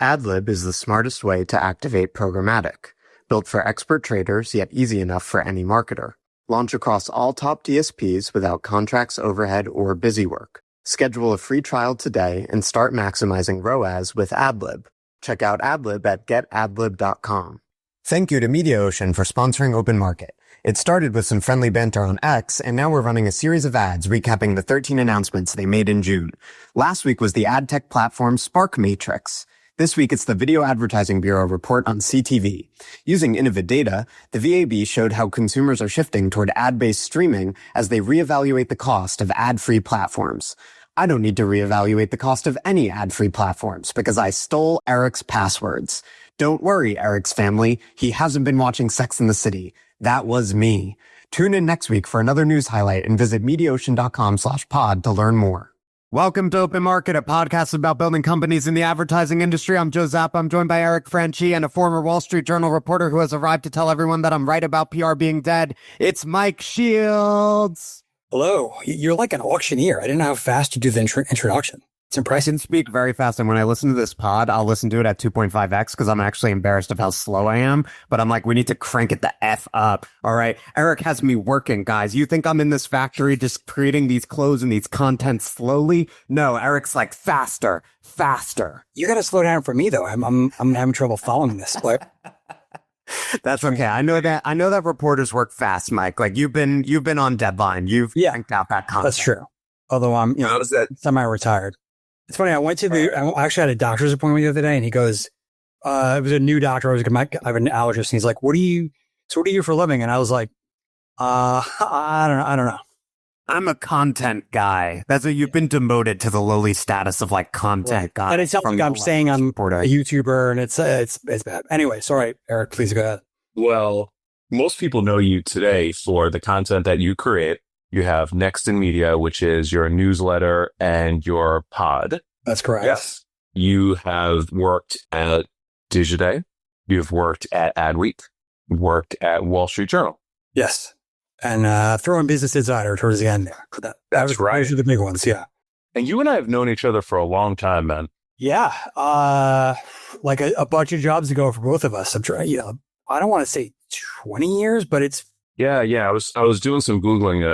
AdLib is the smartest way to activate programmatic. Built for expert traders, yet easy enough for any marketer. Launch across all top DSPs without contracts, overhead, or busy work. Schedule a free trial today and start maximizing ROAS with AdLib. Check out AdLib at getadlib.com. Thank you to MediaOcean for sponsoring Open Market. It started with some friendly banter on X, and now we're running a series of ads recapping the 13 announcements they made in June. Last week was the adtech platform Spark Matrix. This week, it's the Video Advertising Bureau report on CTV. Using Innovid data, the VAB showed how consumers are shifting toward ad-based streaming as they reevaluate the cost of ad-free platforms. I don't need to reevaluate the cost of any ad-free platforms because I stole Eric's passwords. Don't worry, Eric's family. He hasn't been watching Sex and the City. That was me. Tune in next week for another news highlight and visit MediaOcean.com/pod to learn more. Welcome to Open Market, a podcast about building companies in the advertising industry. I'm Joe Zappa. I'm joined by Eric Franchi and a former Wall Street Journal reporter who has arrived to tell everyone that I'm right about PR being dead. It's Mike Shields. Hello. You're like an auctioneer. I didn't know how fast you do the introduction. It's impressive. I can speak very fast, and when I listen to this pod, I'll listen to it at 2.5x because I'm actually embarrassed of how slow I am. But I'm like, we need to crank it the F up. All right. Eric has me working, guys. You think I'm in this factory just creating these clothes and these content slowly? No, Eric's like faster. You got to slow down for me, though. I'm having trouble following this. That's okay. I know that reporters work fast, Mike. Like you've been on deadline. You've cranked out that content. That's true. Although I'm, semi-retired. It's funny. I actually had a doctor's appointment the other day, and he goes, it was a new doctor. I have an allergist, and he's like, what do you do for a living? And I was like, I don't know. I'm a content guy. That's what you've been demoted to the lowly status of like content guy. And it's not like I'm saying I'm a YouTuber, and it's bad. Anyway, sorry, Eric, please go ahead. Well, most people know you today for the content that you create. You have Next in Media, which is your newsletter and your pod. That's correct. Yes. You have worked at Digiday. You've worked at AdWeek. Worked at Wall Street Journal. Yes. And throw in Business Insider towards the end there. That's right. Those are the big ones, yeah. And you and I have known each other for a long time, man. Yeah. Like a bunch of jobs ago for both of us. I'm trying, I don't want to say 20 years, but it's... Yeah. I was doing some Googling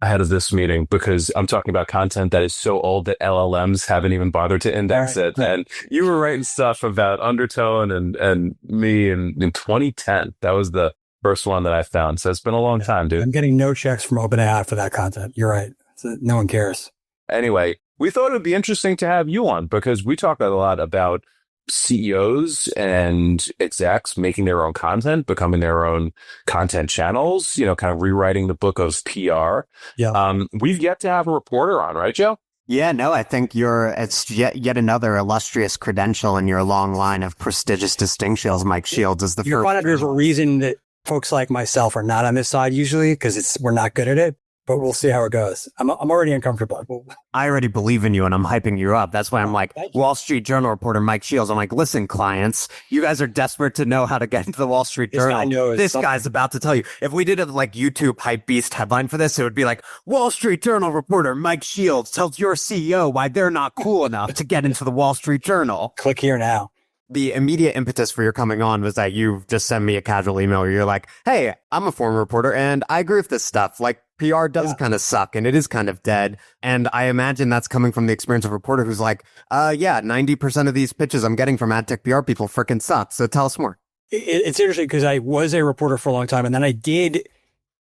ahead of this meeting because I'm talking about content that is so old that LLMs haven't even bothered to index it. And you were writing stuff about Undertone and me in 2010. That was the first one that I found. So it's been a long time, dude. I'm getting no checks from OpenAI for that content. You're right. So no one cares. Anyway, we thought it would be interesting to have you on because we talk a lot about CEOs and execs making their own content, becoming their own content channels, kind of rewriting the book of PR. Yeah. We've yet to have a reporter on, right, Joe? Yeah, no, I think it's yet another illustrious credential in your long line of prestigious distinctions. Mike Shields is the first. You're finding there's a reason that folks like myself are not on this side usually because we're not good at it. But we'll see how it goes. I'm already uncomfortable. I already believe in you and I'm hyping you up. That's why I'm like, Wall Street Journal reporter Mike Shields. I'm like, listen, clients, you guys are desperate to know how to get into the Wall Street Journal. This guy's about to tell you. If we did a like YouTube hype beast headline for this, it would be like, Wall Street Journal reporter Mike Shields tells your CEO why they're not cool enough to get into the Wall Street Journal. Click here now. The immediate impetus for your coming on was that you just sent me a casual email where you're like, hey, I'm a former reporter and I agree with this stuff. Like PR does kind of suck and it is kind of dead. And I imagine that's coming from the experience of a reporter who's like, 90% of these pitches I'm getting from adtech PR people freaking suck. So tell us more. It's interesting because I was a reporter for a long time and then I did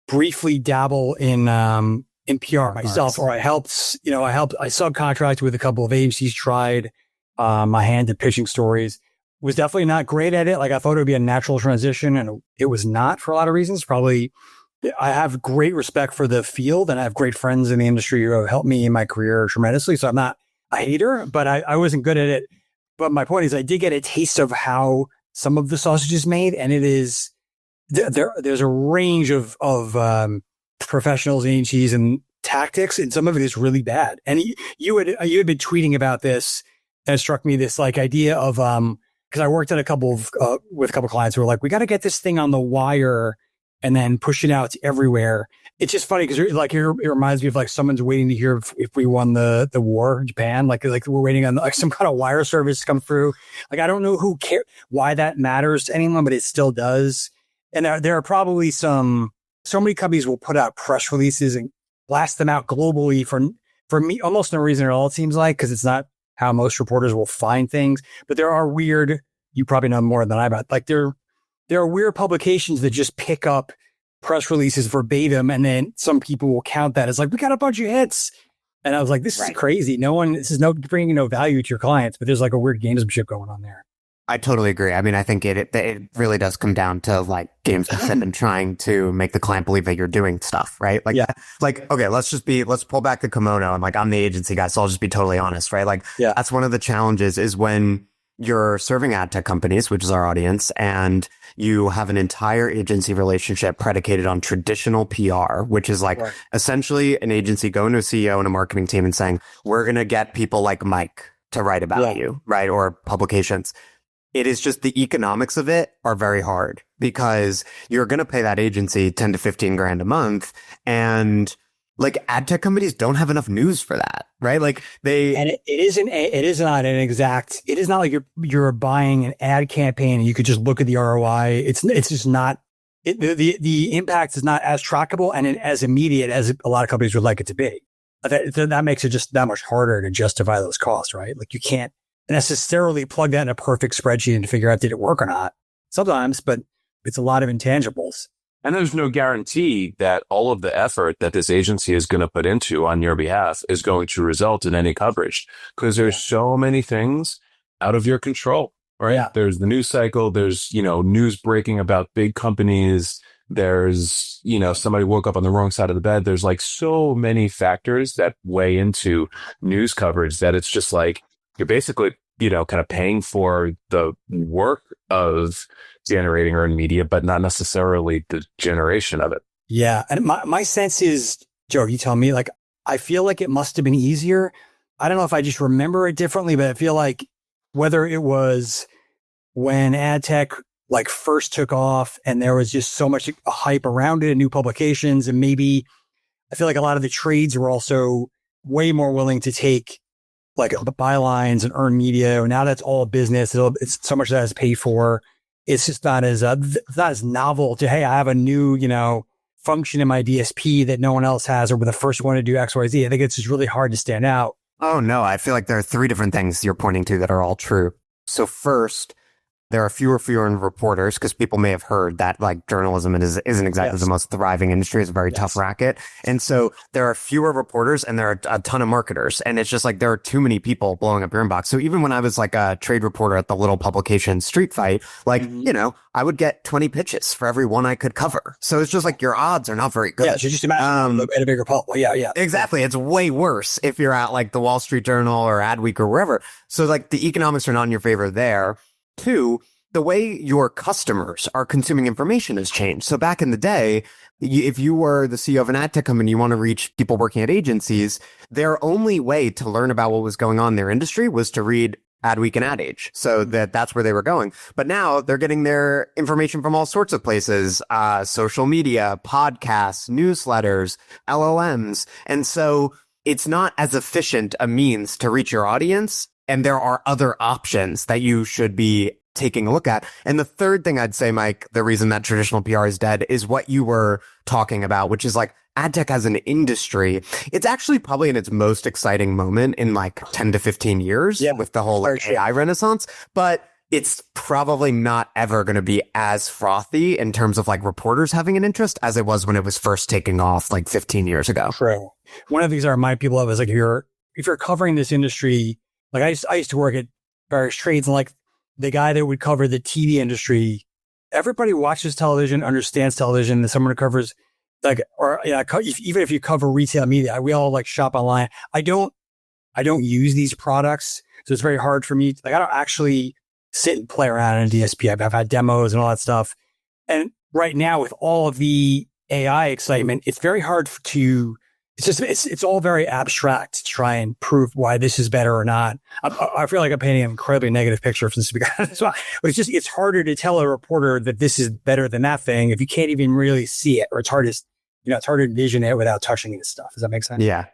briefly dabble in PR myself, or I subcontracted with a couple of agencies, tried my hand at pitching stories. Was definitely not great at it. Like I thought it would be a natural transition and it was not for a lot of reasons. Probably I have great respect for the field and I have great friends in the industry who have helped me in my career tremendously. So I'm not a hater, but I wasn't good at it. But my point is I did get a taste of how some of the sausage is made. And it is, there's a range of professionals, agencies and tactics. And some of it is really bad. And you had been tweeting about this and it struck me this like idea of, because I worked at with a couple of clients who were like, we got to get this thing on the wire and then pushing out to everywhere. It's just funny because like it reminds me of like someone's waiting to hear if we won the war in Japan. Like we're waiting on like some kind of wire service to come through. Like I don't know why that matters to anyone, but it still does. And there are probably so many companies will put out press releases and blast them out globally for me, almost no reason at all. It seems like because it's not how most reporters will find things. But there are weird. You probably know more than I about. Like there are weird publications that just pick up press releases verbatim, and then some people will count that as like, we got a bunch of hits. And I was like, this is crazy. This is bringing no value to your clients, but there's like a weird gamesmanship going on there. I totally agree. I mean, I think it really does come down to like gamesmanship and trying to make the client believe that you're doing stuff, right? Like, okay, let's pull back the kimono, and like, I'm the agency guy, so I'll just be totally honest, right? Like, that's one of the challenges is when you're serving ad tech companies, which is our audience, and you have an entire agency relationship predicated on traditional PR, which is like essentially an agency going to a CEO and a marketing team and saying, we're going to get people like Mike to write about you, right? Or publications. It is just the economics of it are very hard because you're going to pay that agency 10 to 15 grand a month. And like ad tech companies don't have enough news for that, right? Like it is not like you're buying an ad campaign and you could just look at the ROI. It's just not, the impact is not as trackable and as immediate as a lot of companies would like it to be. That makes it just that much harder to justify those costs, right? Like you can't necessarily plug that in a perfect spreadsheet and figure out did it work or not sometimes, but it's a lot of intangibles. And there's no guarantee that all of the effort that this agency is going to put into on your behalf is going to result in any coverage because there's so many things out of your control, right? Yeah. There's the news cycle. There's, news breaking about big companies. There's, somebody woke up on the wrong side of the bed. There's like so many factors that weigh into news coverage that it's just like, you're basically, kind of paying for the work of generating earned media, but not necessarily the generation of it. Yeah. And my sense is, Joe, you tell me, like, I feel like it must have been easier. I don't know if I just remember it differently, but I feel like whether it was when ad tech like first took off and there was just so much hype around it and new publications, and maybe I feel like a lot of the trades were also way more willing to take like the bylines and earn media. And now that's all business. It's so much that is paid for. It's just not as novel to, hey, I have a new, function in my DSP that no one else has, or we're the first one to do X, Y, Z. I think it's just really hard to stand out. Oh, no. I feel like there are three different things you're pointing to that are all true. So first, there are fewer reporters because people may have heard that like journalism isn't exactly the most thriving industry. It's a very tough racket. And so there are fewer reporters and there are a ton of marketers. And it's just like there are too many people blowing up your inbox. So even when I was like a trade reporter at the little publication Street Fight, like, I would get 20 pitches for every one I could cover. So it's just like your odds are not very good. Yeah, so just imagine at a bigger poll. Well, yeah. Exactly. It's way worse if you're at like the Wall Street Journal or AdWeek or wherever. So like the economics are not in your favor there. Two, the way your customers are consuming information has changed. So back in the day, if you were the CEO of an ad tech company, you want to reach people working at agencies, their only way to learn about what was going on in their industry was to read AdWeek and Ad Age. So that's where they were going. But now they're getting their information from all sorts of places, social media, podcasts, newsletters, LLMs. And so it's not as efficient a means to reach your audience. And there are other options that you should be taking a look at. And the third thing I'd say, Mike, the reason that traditional PR is dead is what you were talking about, which is like ad tech as an industry. It's actually probably in its most exciting moment in like 10 to 15 years with the whole like AI renaissance. But it's probably not ever going to be as frothy in terms of like reporters having an interest as it was when it was first taking off like 15 years ago. True. One of these are my people of is like, if you're covering this industry, like I used to work at various trades, and like the guy that would cover the TV industry, everybody watches television, understands television. And someone who covers like, even if you cover retail media, we all like shop online. I don't use these products. So it's very hard for me. Like I don't actually sit and play around in a DSP. I've had demos and all that stuff. And right now with all of the AI excitement, it's very hard to it's all very abstract to try and prove why this is better or not. I feel like I'm painting an incredibly negative picture from this because but it's harder to tell a reporter that this is better than that thing if you can't even really see it, or it's hard to envision it without touching this stuff. Does that make sense? Yeah.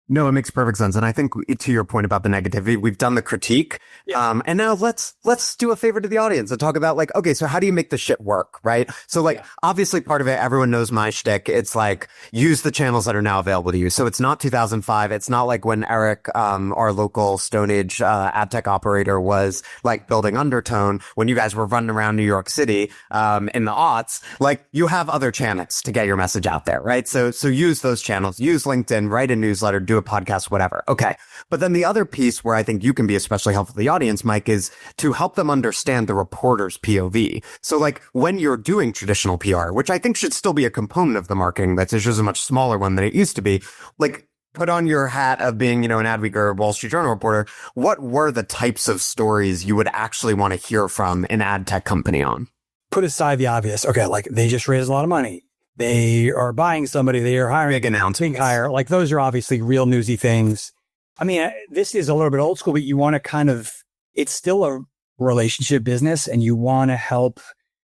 No, it makes perfect sense. And I think to your point about the negativity, we've done the critique. Yeah. And now let's do a favor to the audience and talk about like, okay, so how do you make the shit work? Right. So like, obviously part of it, everyone knows my shtick. It's like, use the channels that are now available to you. So it's not 2005. It's not like when Eric, our local Stone Age, AdTech operator was like building Undertone when you guys were running around New York City, in the aughts. Like you have other channels to get your message out there. Right. So use those channels, use LinkedIn, write a newsletter, do a podcast, whatever. Okay. But then the other piece where I think you can be especially helpful to the audience, Mike, is to help them understand the reporter's POV. So like when you're doing traditional PR, which I think should still be a component of the marketing, that's just a much smaller one than it used to be, like put on your hat of being, an AdWeek or Wall Street Journal reporter. What were the types of stories you would actually want to hear from an ad tech company on? Put aside the obvious. Okay. Like they just raised a lot of money. They are buying somebody. They are hiring. Big announcement. Hire. Like those are obviously real newsy things. I mean, this is a little bit old school, but you want to it's still a relationship business and you want to help.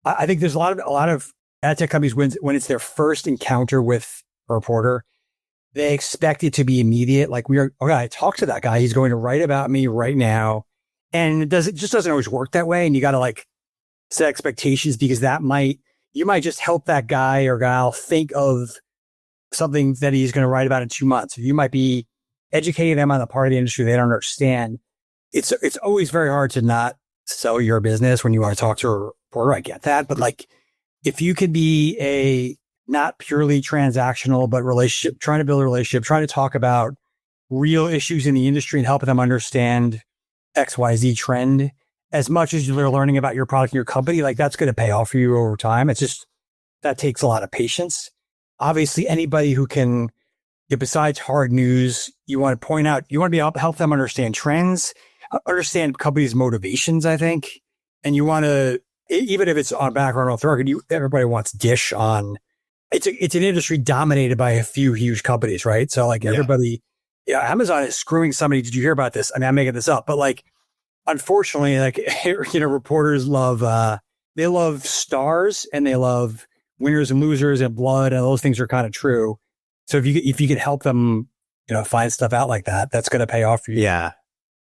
I think there's a lot of ad tech companies when it's their first encounter with a reporter, they expect it to be immediate. Like I talked to that guy. He's going to write about me right now. And it just doesn't always work that way. And you got to like set expectations because you might just help that guy or gal think of something that he's going to write about in 2 months. You might be educating them on the part of the industry they don't understand. It's always very hard to not sell your business when you want to talk to a reporter. I get that. But like, if you could be a not purely transactional, but relationship, trying to build a relationship, trying to talk about real issues in the industry and help them understand XYZ trend, as much as you're learning about your product and your company, like that's going to pay off for you over time. It's just, that takes a lot of patience. Obviously, anybody who can, besides hard news, you want to be able to help them understand trends, understand companies' motivations, I think. And you want to, even if it's on background authority, everybody wants dish on, it's an industry dominated by a few huge companies, right? So like everybody, Amazon is screwing somebody. Did you hear about this? I mean, I'm making this up, but like, unfortunately, like, reporters they love stars and they love winners and losers and blood. And those things are kind of true. So if you could help them, find stuff out like that, that's going to pay off for you. Yeah.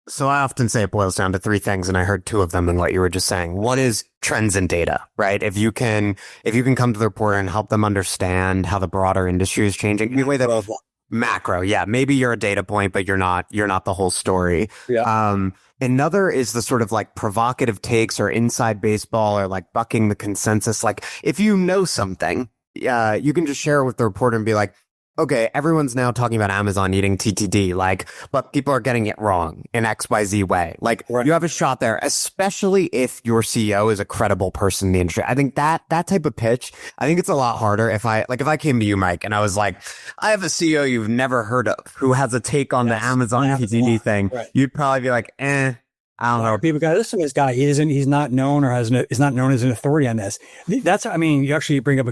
So I often say it boils down to three things, and I heard two of them in what you were just saying. One is trends and data, right? If you can come to the reporter and help them understand how the broader industry is changing in a way that macro, maybe you're a data point, but you're not the whole story. Yeah. Another is the sort of like provocative takes or inside baseball or like bucking the consensus. Like if you know something, you can just share it with the reporter and be like, okay, everyone's now talking about Amazon eating TTD, like, but people are getting it wrong in XYZ way. Like you have a shot there, especially if your CEO is a credible person in the industry. I think that type of pitch, I think it's a lot harder if I came to you, Mike, and I was like, I have a CEO you've never heard of who has a take on the Amazon TTD thing. Right. You'd probably be like, I don't know. People go, listen to this guy. He's not known or is not known as an authority on this. You actually bring up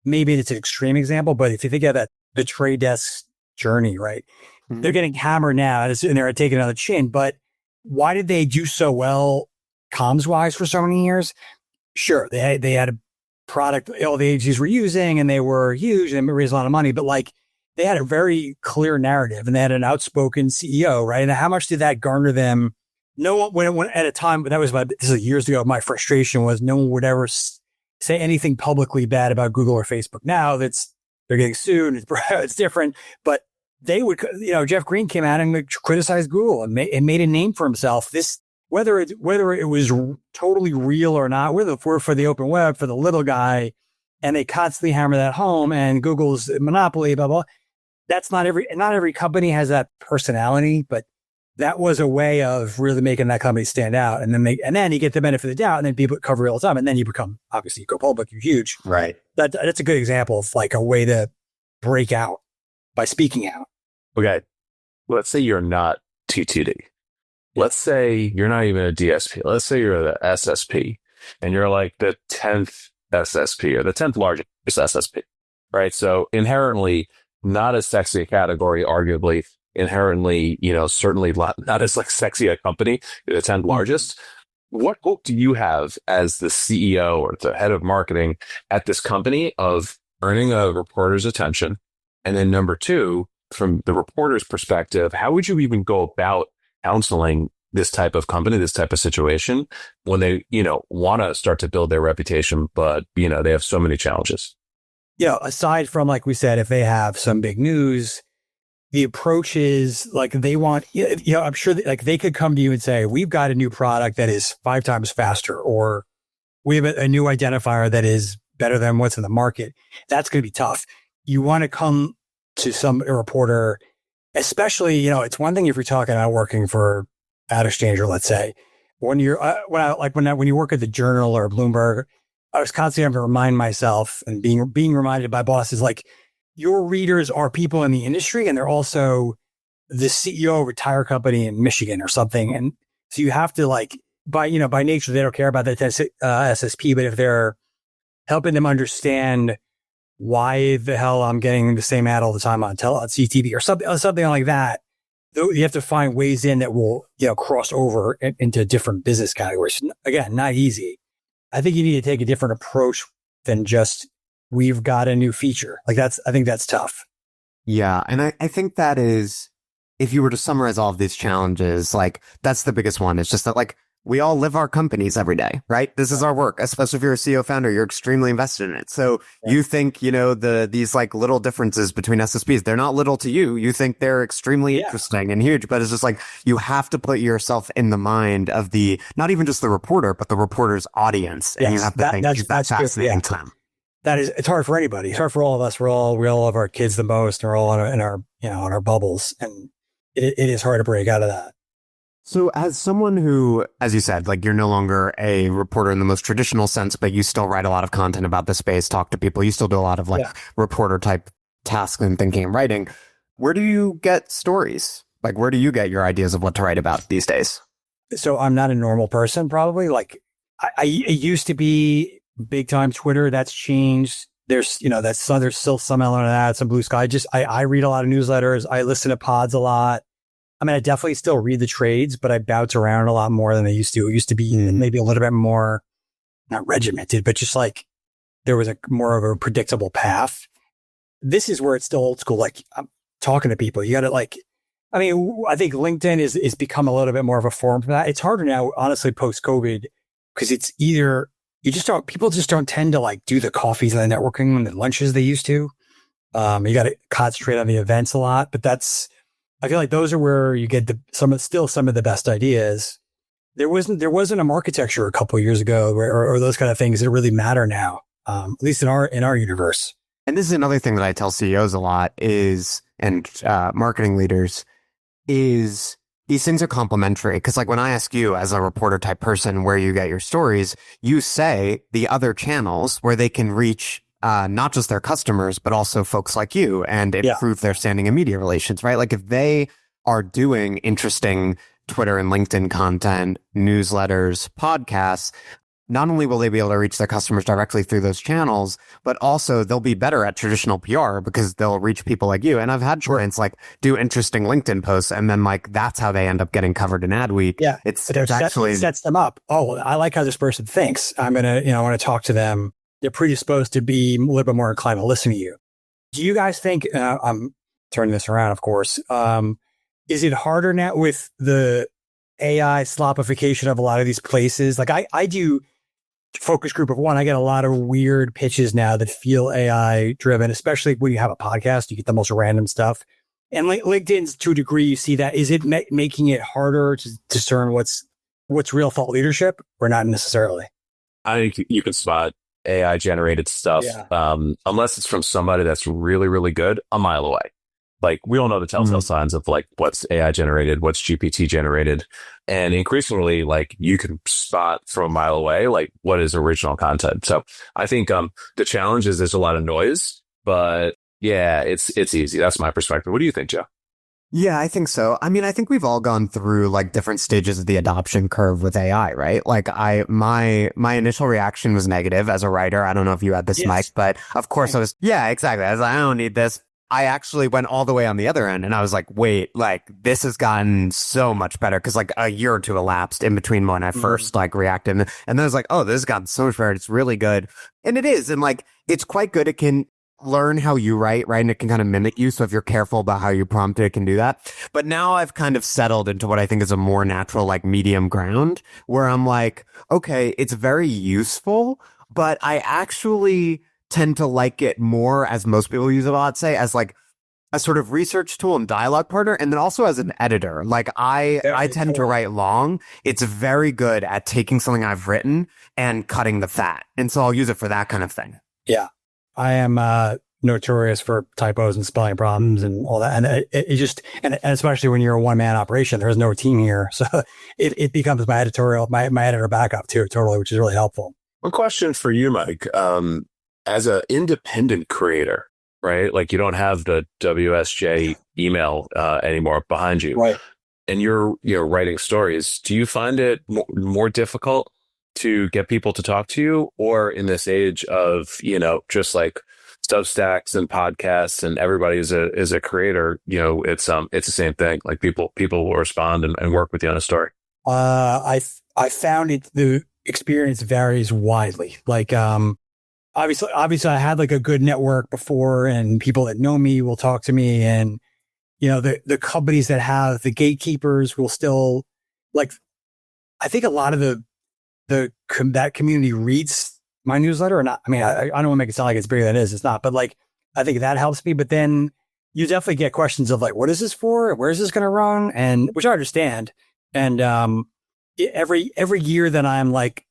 maybe it's an extreme example, but if you think of that, the Trade Desk journey, right? Mm-hmm. They're getting hammered now and they're taking another chin, but why did they do so well comms wise for so many years? Sure. They had a product all the agencies were using and they were huge and they raised a lot of money, but like they had a very clear narrative and they had an outspoken CEO, right? And how much did that garner them? No one, when at a time, this is years ago, my frustration was no one would ever say anything publicly bad about Google or Facebook. Now they're getting sued. It's different, but they would, Jeff Green came out and criticized Google and made a name for himself. Whether it was totally real or not, whether we're for the open web, for the little guy, and they constantly hammer that home and Google's monopoly, blah, blah. That's not every company has that personality, but that was a way of really making that company stand out. And then you get the benefit of the doubt and then people cover it all the time. And then you go public, you're huge. Right. That's a good example of like a way to break out by speaking out. Okay. Let's say you're not TTD. Let's say you're not even a DSP. Let's say you're the SSP and you're like the 10th SSP or the 10th largest SSP, right? So inherently not as sexy a category, arguably inherently, certainly not as like sexy a company, the 10th largest. What hope do you have as the CEO or the head of marketing at this company of earning a reporter's attention? And then number two, from the reporter's perspective, how would you even go about counseling this type of company, this type of situation when they, want to start to build their reputation, but, they have so many challenges? Aside from, like we said, if they have some big news, the approach is like they want, I'm sure that, like they could come to you and say, we've got a new product that is 5 times faster, or we have a new identifier that is better than what's in the market. That's going to be tough. You want to come to a reporter, especially, it's one thing if you're talking about working for Ad Exchanger, let's say, when you work at the Journal or Bloomberg, I was constantly having to remind myself and being reminded by bosses, like, your readers are people in the industry and they're also the CEO of a tire company in Michigan or something. And so you have to, like, by nature, they don't care about the SSP, but if they're helping them understand why the hell I'm getting the same ad all the time on CTV or something like that, you have to find ways in that will, cross over into different business categories. Again, not easy. I think you need to take a different approach than just, we've got a new feature. Like I think that's tough. Yeah. And I think that is, if you were to summarize all of these challenges, like that's the biggest one. It's just that, like, we all live our companies every day, right? This is our work, especially if you're a CEO founder, you're extremely invested in it. So you think, these like little differences between SSPs, they're not little to you. You think they're extremely interesting and huge, but it's just like, you have to put yourself in the mind of not even just the reporter, but the reporter's audience. And you have to think that's fascinating to them. It's hard for anybody. It's hard for all of us. We all love our kids the most, and we're all in our bubbles. And it is hard to break out of that. So as someone who, as you said, like, you're no longer a reporter in the most traditional sense, but you still write a lot of content about the space, talk to people, you still do a lot of reporter type tasks and thinking and writing. Where do you get stories? Like, where do you get your ideas of what to write about these days? So I'm not a normal person, probably. Like, I used to be big time Twitter. That's changed. There's still some element of that, some blue sky. I read a lot of newsletters. I listen to pods a lot. I mean, I definitely still read the trades, but I bounce around a lot more than I used to. It used to be maybe a little bit more, not regimented, but just like there was more of a predictable path. This is where it's still old school. Like, I'm talking to people. You got to I think LinkedIn is become a little bit more of a forum for that. It's harder now, honestly, post COVID, because it's either people just don't tend to like do the coffees and the networking and the lunches they used to. You got to concentrate on the events a lot, but I feel like those are where you get some of the best ideas. There wasn't a architecture a couple of years ago or those kind of things that really matter now, at least in our universe. And this is another thing that I tell CEOs a lot and marketing leaders is these things are complementary. Because like when I ask you as a reporter type person where you get your stories, you say the other channels where they can reach not just their customers, but also folks like you and improve their standing in media relations, right? Like if they are doing interesting Twitter and LinkedIn content, newsletters, podcasts, not only will they be able to reach their customers directly through those channels, but also they'll be better at traditional PR because they'll reach people like you. And I've had clients like do interesting LinkedIn posts and then like that's how they end up getting covered in AdWeek. Yeah. It sets them up. Oh, I like how this person thinks. I'm going to, I want to talk to them. They're predisposed to be a little bit more inclined to listen to you. Do you guys think, I'm turning this around, of course, is it harder now with the AI slopification of a lot of these places? Like I do focus group of one. I get a lot of weird pitches now that feel AI driven, especially when you have a podcast, you get the most random stuff. And LinkedIn's to a degree, you see that. Is it making it harder to discern what's real thought leadership or not necessarily? I think you can spot AI generated stuff, unless it's from somebody that's really, really good a mile away. Like we all know the telltale signs of like what's AI generated, what's GPT generated. And increasingly, like you can spot from a mile away, like what is original content. So I think, the challenge is there's a lot of noise, but yeah, it's easy. That's my perspective. What do you think, Joe? Yeah, I think so. I mean, I think we've all gone through like different stages of the adoption curve with AI, right? Like my initial reaction was negative as a writer. I don't know if you had this, Mike, but of course I was, exactly. I was like, I don't need this. I actually went all the way on the other end and I was like, wait, like this has gotten so much better. Cause like a year or two elapsed in between when I first like reacted. And then I was like, oh, this has gotten so much better. It's really good. And it is. And like, it's quite good. It can learn how you write, right? And it can kind of mimic you. So if you're careful about how you prompt it, it can do that. But now I've kind of settled into what I think is a more natural, like medium ground where I'm like, okay, it's very useful, but I actually tend to like it more, as most people use it, I'd say, as like a sort of research tool and dialogue partner, and then also as an editor. Like I tend to write long. It's very good at taking something I've written and cutting the fat. And so I'll use it for that kind of thing. Yeah. I am notorious for typos and spelling problems and all that. And it just, and especially when you're a one-man operation, there's no team here. So it becomes my editor backup too, totally, which is really helpful. One question for you, Mike. As an independent creator, right? Like you don't have the WSJ email anymore behind you. Right. And you're writing stories. Do you find it more difficult to get people to talk to you, or in this age of, just like Substacks and podcasts and everybody is a creator, it's the same thing. Like people will respond and work with you on a story. I found the experience varies widely. Like, obviously I had like a good network before, and people that know me will talk to me, and, the companies that have the gatekeepers will still, like, I think a lot of that community reads my newsletter or not. I mean, I don't want to make it sound like it's bigger than it is. It's not, but like, I think that helps me. But then you definitely get questions of like, what is this for? Where is this going to run? And which I understand. And, every year that I'm like,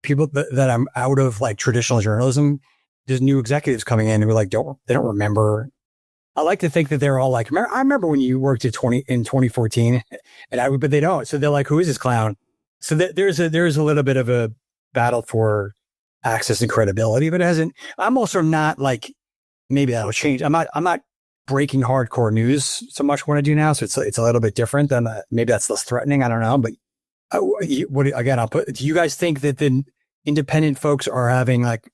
people that I'm out of like traditional journalism, there's new executives coming in and we're like, they don't remember. I like to think that they're all like, I remember when you worked in 2014 but they don't. So they're like, who is this clown? So there's a little bit of a battle for access and credibility, but it hasn't. I'm also not like, maybe that'll change. I'm not breaking hardcore news so much when I do now. So it's a little bit different than maybe that's less threatening. I don't know. But do you guys think that the independent folks are having like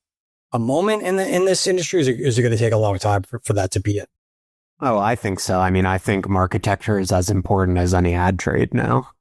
a moment in this industry? Is it going to take a long time for that to be it? Oh, I think so. I mean, I think marketecture is as important as any ad trade now.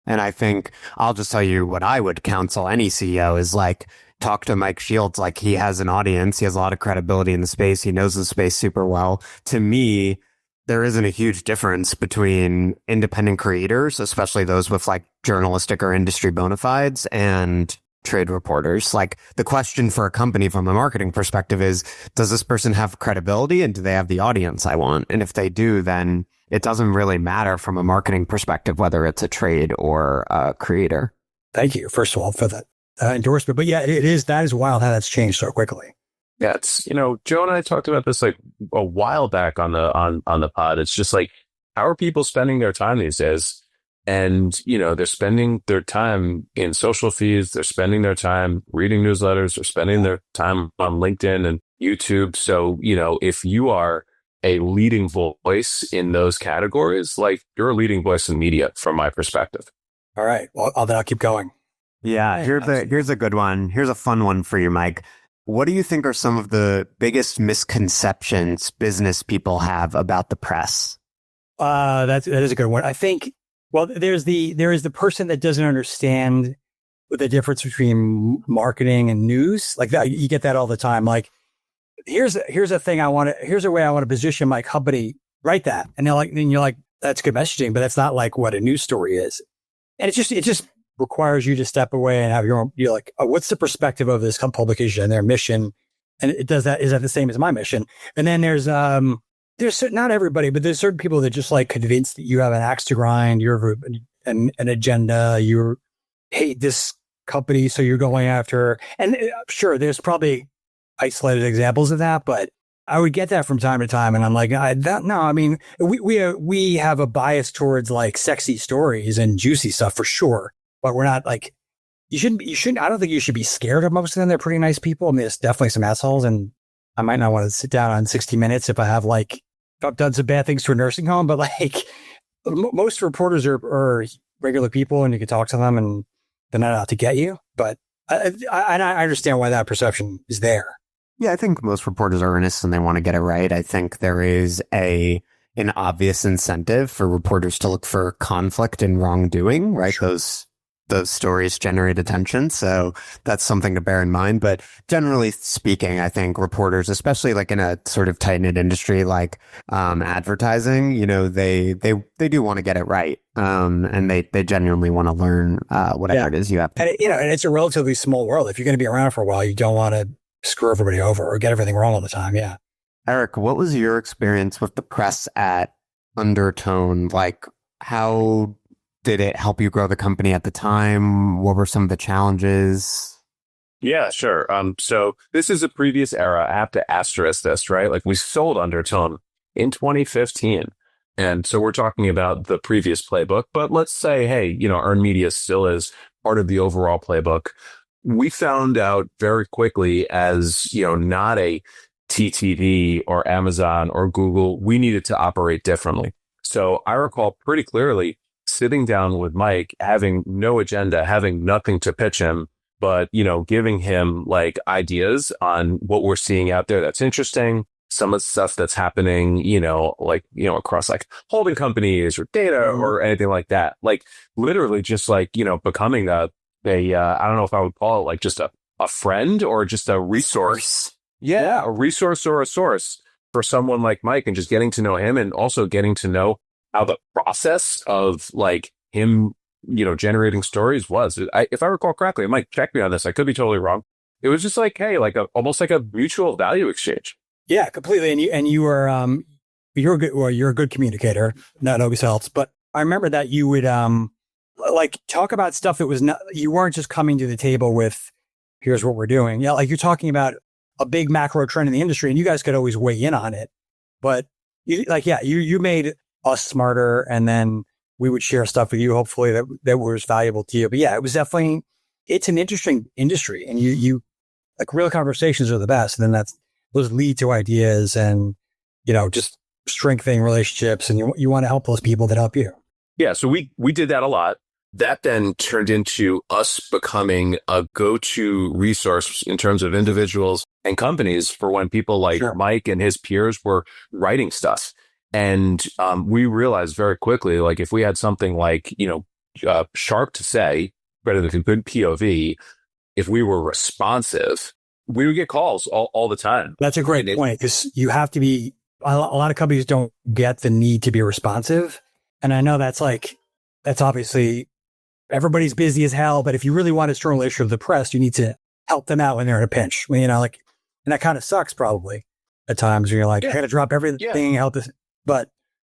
And I think I'll just tell you what I would counsel any CEO is like, talk to Mike Shields. Like he has an audience. He has a lot of credibility in the space. He knows the space super well. To me, there isn't a huge difference between independent creators, especially those with like journalistic or industry bona fides, and trade reporters. Like the question for a company from a marketing perspective is, does this person have credibility and do they have the audience I want? And if they do, then it doesn't really matter from a marketing perspective, whether it's a trade or a creator. Thank you, first of all, for that endorsement. But yeah, that is wild how that's changed so quickly. Yeah, it's, Joe and I talked about this like a while back on the pod. It's just like, how are people spending their time these days? And, they're spending their time in social feeds. They're spending their time reading newsletters. They're spending their time on LinkedIn and YouTube. So, if you are a leading voice in those categories, like you're a leading voice in media from my perspective. All right. Well, I'll keep going. Yeah. Here's a good one. Here's a fun one for you, Mike. What do you think are some of the biggest misconceptions business people have about the press? That is a good one. I think, well, there is the person that doesn't understand the difference between marketing and news. Like that, you get that all the time. Like, here's a way I want to position my company. Write that. And you're like, that's good messaging, but that's not like what a news story is. And it just requires you to step away and have your own, you're like, oh, what's the perspective of this publication and their mission? And it does that. Is that the same as my mission? And then there's not everybody, but there's certain people that just like convinced that you have an axe to grind, you have an agenda, you hate this company, so you're going after, and sure, there's probably isolated examples of that, but I would get that from time to time. And I'm like, we have a bias towards like sexy stories and juicy stuff for sure, but we're not like, you shouldn't, I don't think you should be scared of most of them. They're pretty nice people. I mean, there's definitely some assholes, and I might not want to sit down on 60 Minutes if I've done some bad things to a nursing home, but like most reporters are regular people and you can talk to them and they're not out to get you. But I understand why that perception is there. Yeah, I think most reporters are earnest and they want to get it right. I think there is an obvious incentive for reporters to look for conflict and wrongdoing, right? Sure. Those stories generate attention. So that's something to bear in mind. But generally speaking, I think reporters, especially like in a sort of tight knit industry like advertising, they do want to get it right. And they genuinely want to learn whatever it is you have to. And it's a relatively small world. If you're going to be around for a while, you don't want to screw everybody over or get everything wrong all the time. Yeah. Eric, what was your experience with the press at Undertone? Like, how did it help you grow the company at the time? What were some of the challenges? Yeah, sure. So this is a previous era. I have to asterisk this, right? Like we sold Undertone in 2015. And so we're talking about the previous playbook, but let's say, hey, earned media still is part of the overall playbook. We found out very quickly as, not a TTV or Amazon or Google, we needed to operate differently. So I recall pretty clearly sitting down with Mike, having no agenda, having nothing to pitch him, but, giving him like ideas on what we're seeing out there that's interesting, some of the stuff that's happening, across like holding companies or data or anything like that. Like literally just like, becoming I don't know if I would call it like just a friend or just a resource. Yeah, a resource or a source for someone like Mike, and just getting to know him and also getting to know how the process of like him, generating stories was. If I recall correctly, Mike, check me on this. I could be totally wrong. It was just like, hey, like almost like a mutual value exchange. Yeah, completely. And you were you're a good communicator. That always helps. But I remember that you would like talk about stuff that was not, you weren't just coming to the table with here's what we're doing. Yeah, like you're talking about a big macro trend in the industry, and you guys could always weigh in on it. But you made us smarter, and then we would share stuff with you, hopefully that was valuable to you. But yeah, it's an interesting industry, and you like real conversations are the best. And then those lead to ideas and, just strengthening relationships. And you want to help those people that help you. Yeah. So we did that a lot. That then turned into us becoming a go-to resource in terms of individuals and companies for when people like Mike and his peers were writing stuff. And we realized very quickly, like if we had something like, sharp to say, better than a good POV, if we were responsive, we would get calls all the time. That's a great point, because you have to be, a lot of companies don't get the need to be responsive. And I know that's obviously everybody's busy as hell, but if you really want a strong relationship with the press, you need to help them out when they're in a pinch. And that kind of sucks probably at times when you're like, I got to drop everything, help this. But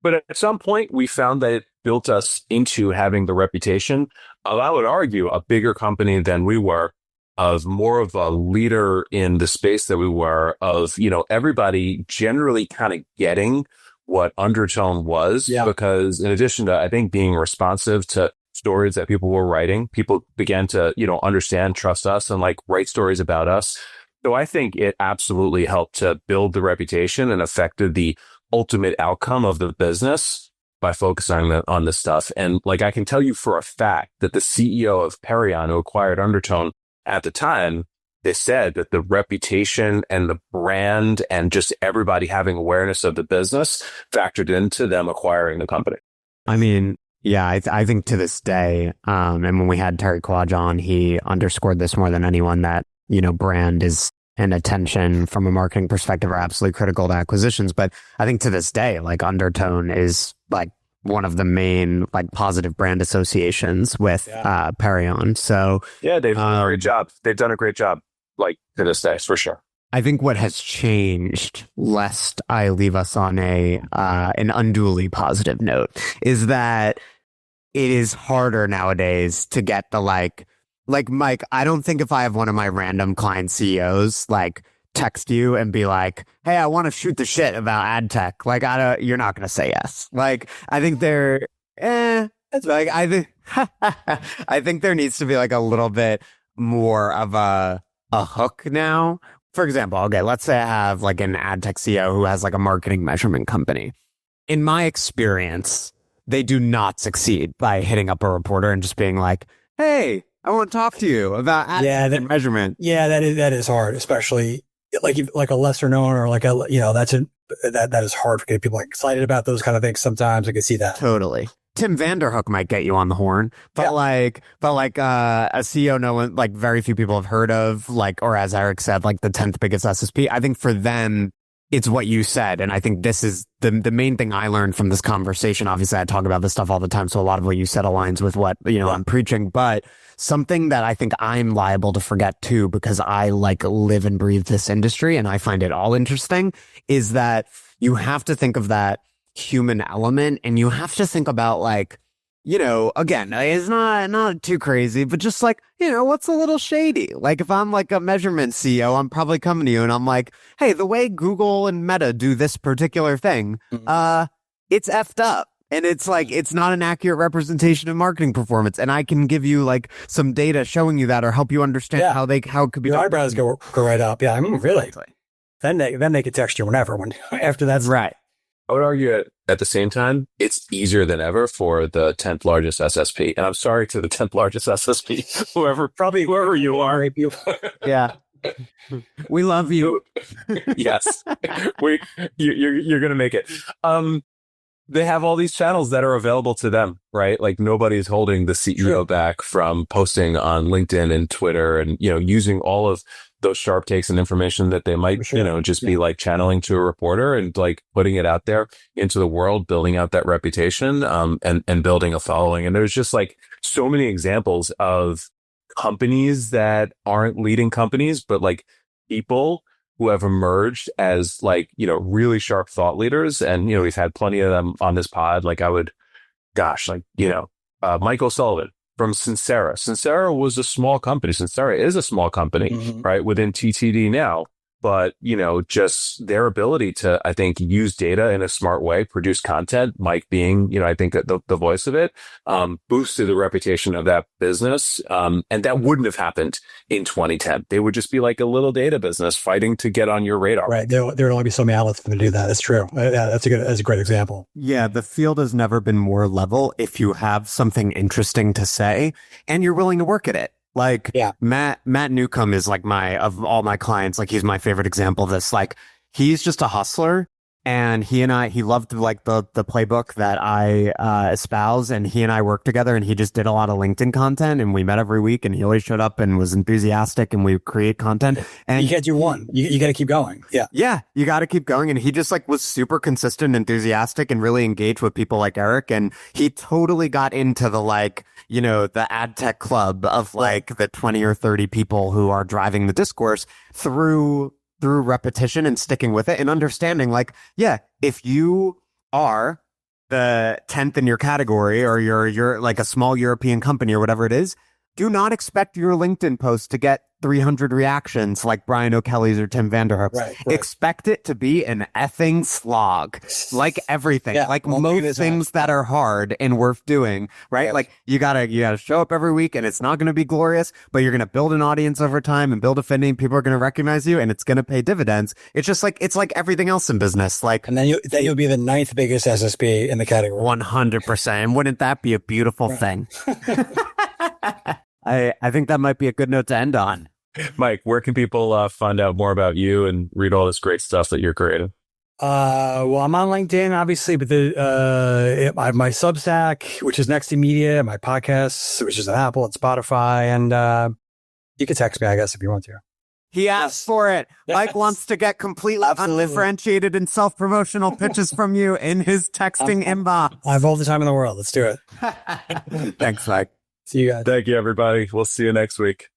at some point we found that it built us into having the reputation of, I would argue, a bigger company than we were, of more of a leader in the space that we were, of, everybody generally kind of getting what Undertone was, because in addition to, I think, being responsive to stories that people were writing, people began to, understand, trust us, and like write stories about us. So I think it absolutely helped to build the reputation and affected the ultimate outcome of the business by focusing on this stuff. And like, I can tell you for a fact that the CEO of Perion, who acquired Undertone at the time, they said that the reputation and the brand and just everybody having awareness of the business factored into them acquiring the company. I mean, yeah, I think to this day, and when we had Terry Quadge on, he underscored this more than anyone, that, brand is and attention from a marketing perspective are absolutely critical to acquisitions. But I think to this day, like Undertone is like one of the main like positive brand associations with Perion. So yeah, they've done a great job. They've done a great job, like to this day, for sure. I think what has changed, lest I leave us on an unduly positive note, is that it is harder nowadays to get the like Mike, I don't think if I have one of my random client CEOs like text you and be like, hey, I want to shoot the shit about adtech, like you're not going to say yes. Like, I think it's like, I think there needs to be like a little bit more of a hook now. For example, okay, let's say I have like an adtech CEO who has like a marketing measurement company. In my experience, they do not succeed by hitting up a reporter and just being like, hey, I want to talk to you about adtech measurement. Yeah, that is hard, especially like a lesser known or like a, that is hard for getting people excited about those kind of things. Sometimes I can see that. Totally. Tim Vanderhook might get you on the horn, but a CEO no one, like very few people have heard of, like, or as Eric said, like the 10th biggest SSP. I think for them, it's what you said. And I think this is the main thing I learned from this conversation. Obviously, I talk about this stuff all the time. So a lot of what you said aligns with what, I'm preaching. But something that I think I'm liable to forget too, because I like live and breathe this industry and I find it all interesting, is that you have to think of that human element and you have to think about like, again, it's not too crazy, but just like, what's a little shady? Like if I'm like a measurement CEO, I'm probably coming to you and I'm like, hey, the way Google and Meta do this particular thing, it's effed up. And it's like, it's not an accurate representation of marketing performance. And I can give you like some data showing you that or help you understand how it could be. Your eyebrows go right up. Yeah. I mean, really. Then they could text you whenever after that's right. I would argue at the same time, it's easier than ever for the 10th largest SSP. And I'm sorry to the 10th largest SSP, whoever you are. Yeah. We love you. Yes. You're going to make it. They have all these channels that are available to them, right? Like nobody's holding the CEO back from posting on LinkedIn and Twitter and, using all of those sharp takes and information that they might, just be like channeling to a reporter and like putting it out there into the world, building out that reputation, and building a following. And there's just like so many examples of companies that aren't leading companies, but like people who have emerged as like, really sharp thought leaders. And, we've had plenty of them on this pod. Like Michael Sullivan from Sincera. Sincera was a small company. Sincera is a small company, right, within TTD now. But, just their ability to, I think, use data in a smart way, produce content, Mike being, I think the voice of it, boosted the reputation of that business. And that wouldn't have happened in 2010. They would just be like a little data business fighting to get on your radar. Right. There would only be so many outlets for them to do that. That's true. Yeah, that's a great example. Yeah. The field has never been more level if you have something interesting to say and you're willing to work at it. Like Matt Newcomb is like of all my clients, like he's my favorite example of this. Like he's just a hustler and he loved like the playbook that I espouse, and he and I worked together and he just did a lot of LinkedIn content and we met every week and he always showed up and was enthusiastic and we create content. And you can't do one. You got to keep going. Yeah. Yeah. You got to keep going. And he just like was super consistent, enthusiastic, and really engaged with people like Eric. And he totally got into the like, the AdTech club of like the 20 or 30 people who are driving the discourse through repetition and sticking with it and understanding like, if you are the 10th in your category or you're like a small European company or whatever it is, do not expect your LinkedIn post to get 300 reactions like Brian O'Kelly's or Tim Vanderhook's. Right. Expect it to be an effing slog, like everything, like most things that are hard and worth doing, right? Yeah. Like you gotta show up every week and it's not going to be glorious, but you're going to build an audience over time and build affinity. People are going to recognize you and it's going to pay dividends. It's just like, it's like everything else in business. Like, and then you'll be the 9th biggest SSP in the category. 100%. And wouldn't that be a beautiful thing? I think that might be a good note to end on. Mike, where can people find out more about you and read all this great stuff that you're creating? Well, I'm on LinkedIn, obviously, but I have my Substack, which is Next to Media, my podcasts, which is on Apple and Spotify, and you can text me, I guess, if you want to. He asked for it. Yes. Mike wants to get completely undifferentiated and self-promotional pitches from you in his texting inbox. I have all the time in the world. Let's do it. Thanks, Mike. See you guys. Thank you, everybody. We'll see you next week.